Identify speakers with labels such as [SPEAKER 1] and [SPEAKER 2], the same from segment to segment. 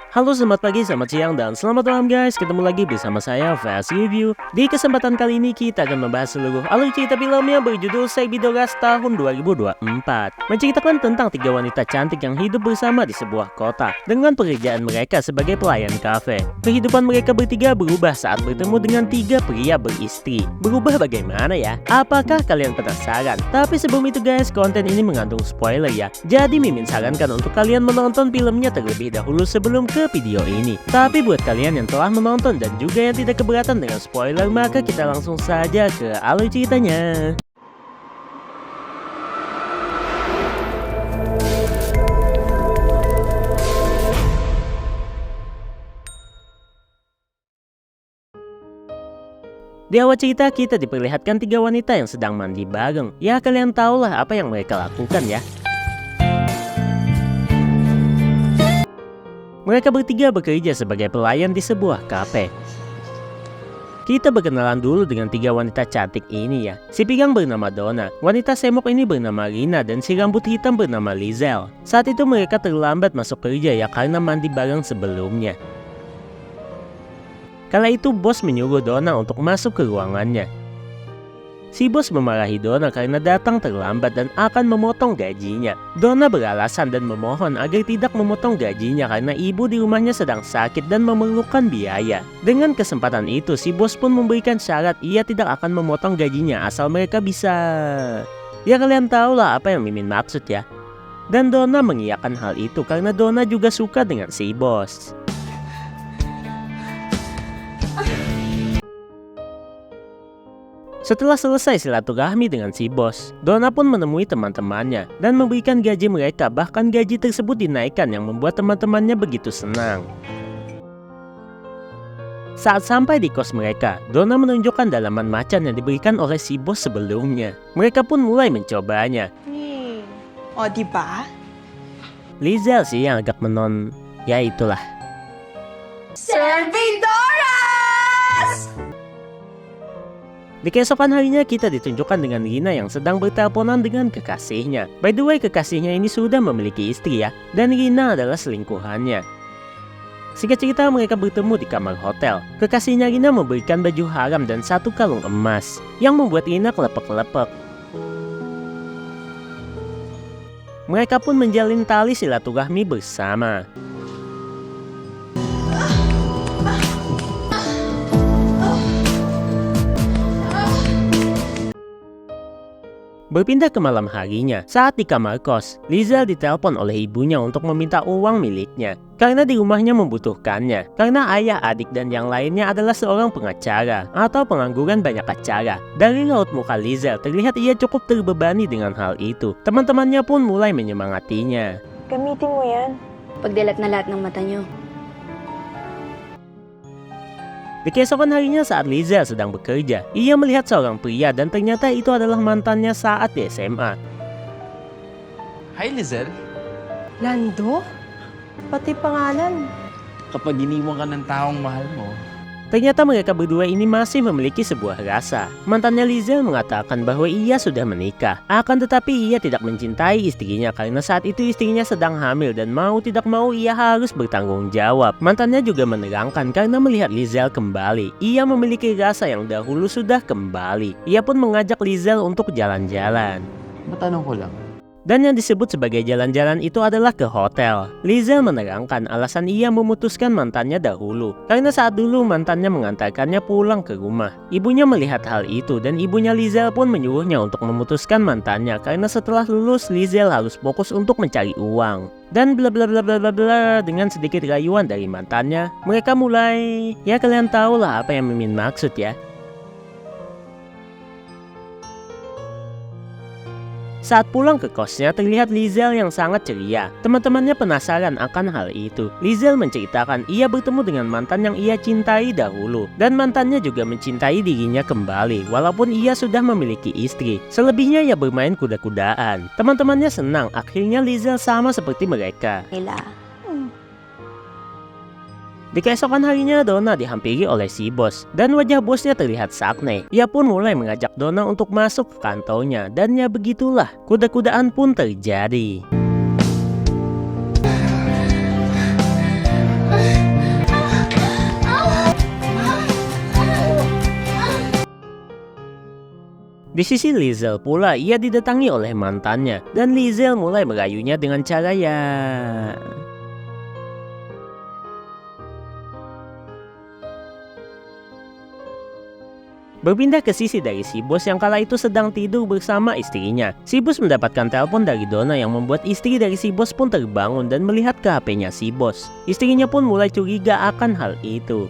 [SPEAKER 1] Halo, selamat pagi, selamat siang, dan selamat malam guys. Ketemu lagi bersama saya, Fast Review. Di kesempatan kali ini kita akan membahas seluruh alur cerita film yang berjudul Servidores tahun 2024. Menceritakan tentang tiga wanita cantik yang hidup bersama di sebuah kota dengan pekerjaan mereka sebagai pelayan kafe. Kehidupan mereka bertiga berubah saat bertemu dengan tiga pria beristri. Berubah bagaimana ya? Apakah kalian penasaran? Tapi sebelum itu guys, konten ini mengandung spoiler ya. Jadi Mimin sarankan untuk kalian menonton filmnya terlebih dahulu sebelum ke video ini. Tapi buat kalian yang telah menonton dan juga yang tidak keberatan dengan spoiler, maka kita langsung saja ke alur ceritanya. Di awal cerita kita diperlihatkan tiga wanita yang sedang mandi bareng. Ya kalian tahulah apa yang mereka lakukan ya. Mereka bertiga bekerja sebagai pelayan di sebuah kafe. Kita berkenalan dulu dengan tiga wanita cantik ini ya. Si pigang bernama Donna, wanita semok ini bernama Rina, dan si rambut hitam bernama Lizelle. Saat itu mereka terlambat masuk kerja ya karena mandi bareng sebelumnya. Kala itu bos menyuruh Donna untuk masuk ke ruangannya. Si bos memarahi Donna karena datang terlambat dan akan memotong gajinya. Donna beralasan dan memohon agar tidak memotong gajinya karena ibu di rumahnya sedang sakit dan memerlukan biaya. Dengan kesempatan itu, si bos pun memberikan syarat ia tidak akan memotong gajinya asal mereka bisa... Ya kalian tahulah apa yang Mimin maksud ya. Dan Donna mengiyakan hal itu karena Donna juga suka dengan si bos. Setelah selesai silaturahmi dengan si bos, Donna pun menemui teman-temannya dan memberikan gaji mereka, bahkan gaji tersebut dinaikkan yang membuat teman-temannya begitu senang. Saat sampai di kos mereka, Donna menunjukkan dalaman macan yang diberikan oleh si bos sebelumnya. Mereka pun mulai mencobanya.
[SPEAKER 2] Oh, diba?
[SPEAKER 1] Lizelle sih yang agak ya itulah.
[SPEAKER 2] Servidoras!
[SPEAKER 1] Di keesokan harinya kita ditunjukkan dengan Rina yang sedang berteleponan dengan kekasihnya. By the way, kekasihnya ini sudah memiliki istri ya, dan Rina adalah selingkuhannya. Singkat cerita, mereka bertemu di kamar hotel. Kekasihnya Rina memberikan baju haram dan satu kalung emas, yang membuat Rina kelepek-kelepek. Mereka pun menjalin tali silaturahmi bersama. Berpindah ke malam harinya, saat di kamar kos, Lizelle ditelepon oleh ibunya untuk meminta uang miliknya. Karena di rumahnya membutuhkannya, karena ayah, adik, dan yang lainnya adalah seorang pengacara atau pengangguran banyak acara. Dari raut muka Lizelle, terlihat ia cukup terbebani dengan hal itu. Teman-temannya pun mulai menyemangatinya.
[SPEAKER 2] Gamitin mo yan.
[SPEAKER 3] Pagdilat na lahat ng mata nyo.
[SPEAKER 1] Di keesokan harinya saat Lizelle sedang bekerja, ia melihat seorang pria dan ternyata itu adalah mantannya saat di SMA.
[SPEAKER 4] Hi, Lizelle.
[SPEAKER 2] Lando? Pati pangalan.
[SPEAKER 4] Kapag iniwan ka ng taong mahal mo,
[SPEAKER 1] Ternyata mereka berdua ini masih memiliki sebuah rasa. Mantannya Lizelle mengatakan bahwa ia sudah menikah. Akan tetapi ia tidak mencintai istrinya karena saat itu istrinya sedang hamil dan mau tidak mau ia harus bertanggung jawab. Mantannya juga menerangkan karena melihat Lizelle kembali, ia memiliki rasa yang dahulu sudah kembali. Ia pun mengajak Lizelle untuk jalan-jalan.
[SPEAKER 4] matanong ko lang.
[SPEAKER 1] Dan yang disebut sebagai jalan-jalan itu adalah ke hotel. Lizelle menerangkan alasan ia memutuskan mantannya dahulu, karena saat dulu mantannya mengantarkannya pulang ke rumah. Ibunya melihat hal itu dan ibunya Lizelle pun menyuruhnya untuk memutuskan mantannya karena setelah lulus Lizelle harus fokus untuk mencari uang. Dan bla bla bla bla bla bla, dengan sedikit rayuan dari mantannya, mereka mulai, ya kalian tahulah apa yang Mimin maksud ya. Saat pulang ke kosnya, terlihat Lizelle yang sangat ceria. Teman-temannya penasaran akan hal itu. Lizelle menceritakan ia bertemu dengan mantan yang ia cintai dahulu. Dan mantannya juga mencintai dirinya kembali, walaupun ia sudah memiliki istri. Selebihnya ia bermain kuda-kudaan. Teman-temannya senang, akhirnya Lizelle sama seperti mereka. Di keesokan harinya, Donna dihampiri oleh si bos, dan wajah bosnya terlihat sakne. Ia pun mulai mengajak Donna untuk masuk ke kantornya, dan ya begitulah, kuda-kudaan pun terjadi. Di sisi Lizel pula, ia didatangi oleh mantannya dan Lizel mulai merayunya dengan cara ya... Berpindah ke sisi dari si bos yang kala itu sedang tidur bersama istrinya. Si bos mendapatkan telepon dari Donna yang membuat istri dari si bos pun terbangun dan melihat ke HP-nya si bos. Istrinya pun mulai curiga akan hal itu.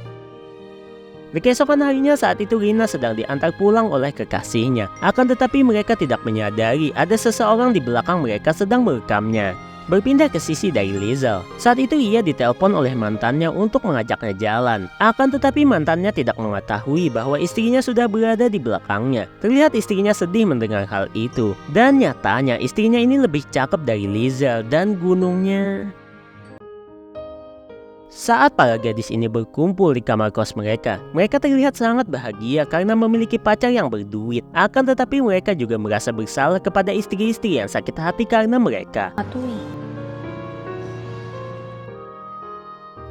[SPEAKER 1] Di keesokan harinya saat itu Rina sedang diantar pulang oleh kekasihnya. Akan tetapi mereka tidak menyadari ada seseorang di belakang mereka sedang merekamnya. Berpindah ke sisi dari Lizel. Saat itu ia ditelepon oleh mantannya untuk mengajaknya jalan. Akan tetapi mantannya tidak mengetahui bahwa istrinya sudah berada di belakangnya. Terlihat istrinya sedih mendengar hal itu. Dan nyatanya istrinya ini lebih cakep dari Lizel dan gunungnya. Saat para gadis ini berkumpul di kamar kos mereka terlihat sangat bahagia karena memiliki pacar yang berduit. Akan tetapi mereka juga merasa bersalah kepada istri-istri yang sakit hati karena mereka.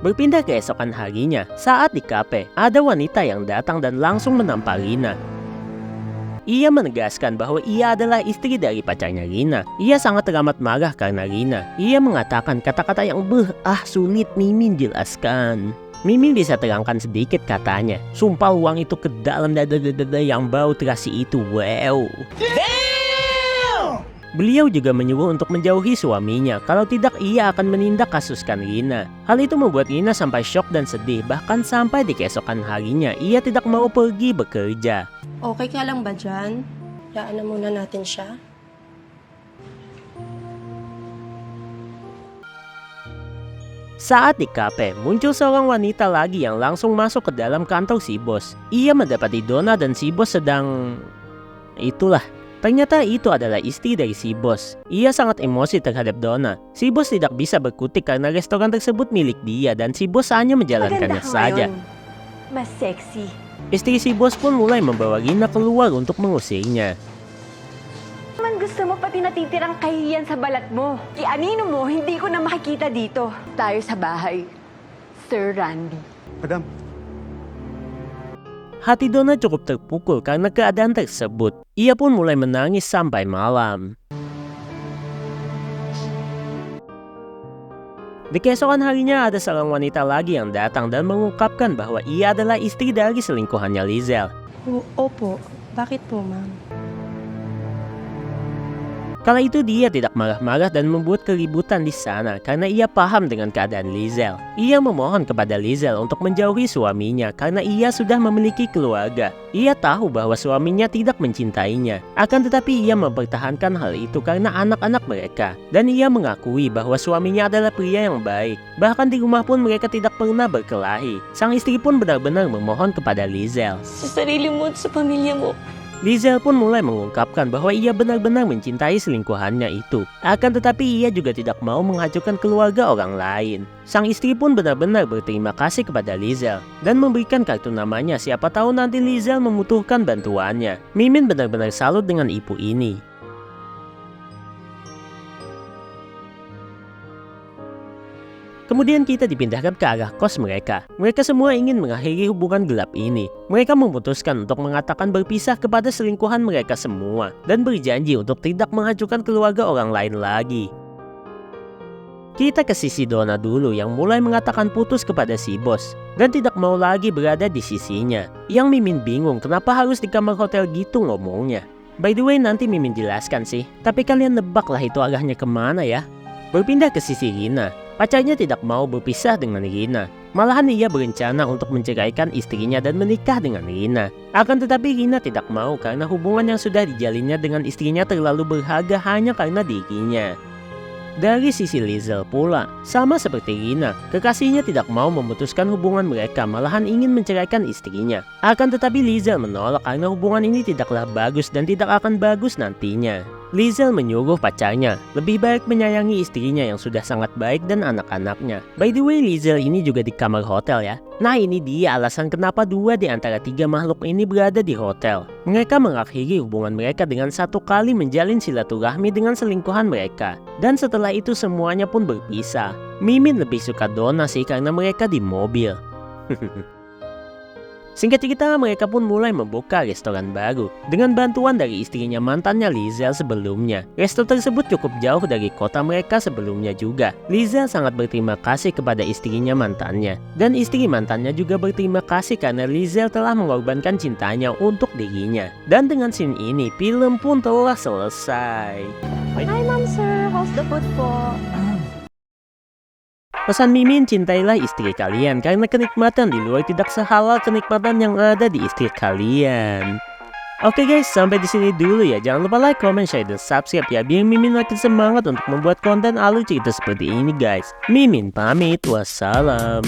[SPEAKER 1] Berpindah ke esokan harinya, saat di kafe, ada wanita yang datang dan langsung menampar Rina. Ia menegaskan bahwa ia adalah istri dari pacarnya Rina. Ia sangat teramat marah karena Rina. Ia mengatakan kata-kata yang sulit Mimin jelaskan. Mimin bisa terangkan sedikit katanya. Sumpah uang itu ke dalam dada yang bau terasi itu. Wow. Beliau juga menyuruh untuk menjauhi suaminya, kalau tidak ia akan menindak kasuskan Rina. Hal itu membuat Rina sampai syok dan sedih, bahkan sampai di keesokan harinya ia tidak mau pergi bekerja.
[SPEAKER 2] Okay ka lang ba dyan? Daan na muna natin siya.
[SPEAKER 1] Saat di kafe, muncul seorang wanita lagi yang langsung masuk ke dalam kantor si bos. Ia mendapati Donna dan si bos sedang... Itulah. Ternyata itu adalah istri dari si bos. Ia sangat emosi terhadap Donna. Si bos tidak bisa berkutik karena restoran tersebut milik dia dan si bos hanya menjalankannya saja.
[SPEAKER 3] Mas sexy.
[SPEAKER 1] Istri si bos pun mulai membawa Rina keluar untuk mengusirnya.
[SPEAKER 3] Man gusto mo pati natitirang kahiyan sa balat mo. Ianino mo, hindi ko na makikita dito. Tayo sa bahay, Sir Randy.
[SPEAKER 5] Madam,
[SPEAKER 1] Hati Donna cukup terpukul karena keadaan tersebut. Ia pun mulai menangis sampai malam. Di keesokan harinya ada seorang wanita lagi yang datang dan mengungkapkan bahwa ia adalah istri dari selingkuhannya Lizel.
[SPEAKER 2] Opo. Bakit po, ma'am?
[SPEAKER 1] Kala itu dia tidak marah-marah dan membuat keributan di sana karena ia paham dengan keadaan Lizel. Ia memohon kepada Lizel untuk menjauhi suaminya karena ia sudah memiliki keluarga. Ia tahu bahwa suaminya tidak mencintainya. Akan tetapi ia mempertahankan hal itu karena anak-anak mereka. Dan ia mengakui bahwa suaminya adalah pria yang baik. Bahkan di rumah pun mereka tidak pernah berkelahi. Sang istri pun benar-benar memohon kepada Lizel.
[SPEAKER 2] Sa sarili mo at sa pamilya mo.
[SPEAKER 1] Lizel pun mulai mengungkapkan bahwa ia benar-benar mencintai selingkuhannya itu. Akan tetapi ia juga tidak mau menghancurkan keluarga orang lain. Sang istri pun benar-benar berterima kasih kepada Lizel dan memberikan kartu namanya, siapa tahu nanti Lizel membutuhkan bantuannya. Mimin benar-benar salut dengan ibu ini. Kemudian kita dipindahkan ke arah kos mereka. Mereka semua ingin mengakhiri hubungan gelap ini. Mereka memutuskan untuk mengatakan berpisah kepada selingkuhan mereka semua dan berjanji untuk tidak menghancurkan keluarga orang lain lagi. Kita ke sisi Donna dulu yang mulai mengatakan putus kepada si bos dan tidak mau lagi berada di sisinya. Yang Mimin bingung kenapa harus di kamar hotel gitu ngomongnya. By the way nanti Mimin jelaskan sih, tapi kalian nebaklah itu arahnya kemana ya. Berpindah ke sisi Rina. Pacarnya tidak mau berpisah dengan Rina. Malahan ia berencana untuk menceraikan istrinya dan menikah dengan Rina. Akan tetapi Rina tidak mau karena hubungan yang sudah dijalinnya dengan istrinya terlalu berharga hanya karena dirinya. Dari sisi Lizel pula, sama seperti Rina, kekasihnya tidak mau memutuskan hubungan mereka, malahan ingin menceraikan istrinya. Akan tetapi Lizel menolak karena hubungan ini tidaklah bagus dan tidak akan bagus nantinya. Lizel menyuruh pacarnya lebih baik menyayangi istrinya yang sudah sangat baik dan anak-anaknya. By the way, Lizel ini juga di kamar hotel ya. Nah ini dia alasan kenapa 2 di antara 3 makhluk ini berada di hotel. Mereka mengakhiri hubungan mereka dengan satu kali menjalin silaturahmi dengan selingkuhan mereka. Dan setelah itu semuanya pun berpisah. Mimin lebih suka Donna sih karena mereka di mobil. Singkat cerita, mereka pun mulai membuka restoran baru dengan bantuan dari istrinya mantannya Lizel sebelumnya. Resto tersebut cukup jauh dari kota mereka sebelumnya juga. Lizel sangat berterima kasih kepada istrinya mantannya, dan istri mantannya juga berterima kasih karena Lizel telah mengorbankan cintanya untuk dirinya. Dan dengan scene ini, film pun telah selesai.
[SPEAKER 2] Hi, Ma'am Sir. How's the food po?
[SPEAKER 1] Pesan Mimin, cintailah istri kalian karena kenikmatan di luar tidak sehalal kenikmatan yang ada di istri kalian. Oke guys, sampai di sini dulu ya. Jangan lupa like, comment, share, dan subscribe ya biar Mimin makin semangat untuk membuat konten alur cerita seperti ini guys. Mimin pamit, wassalam.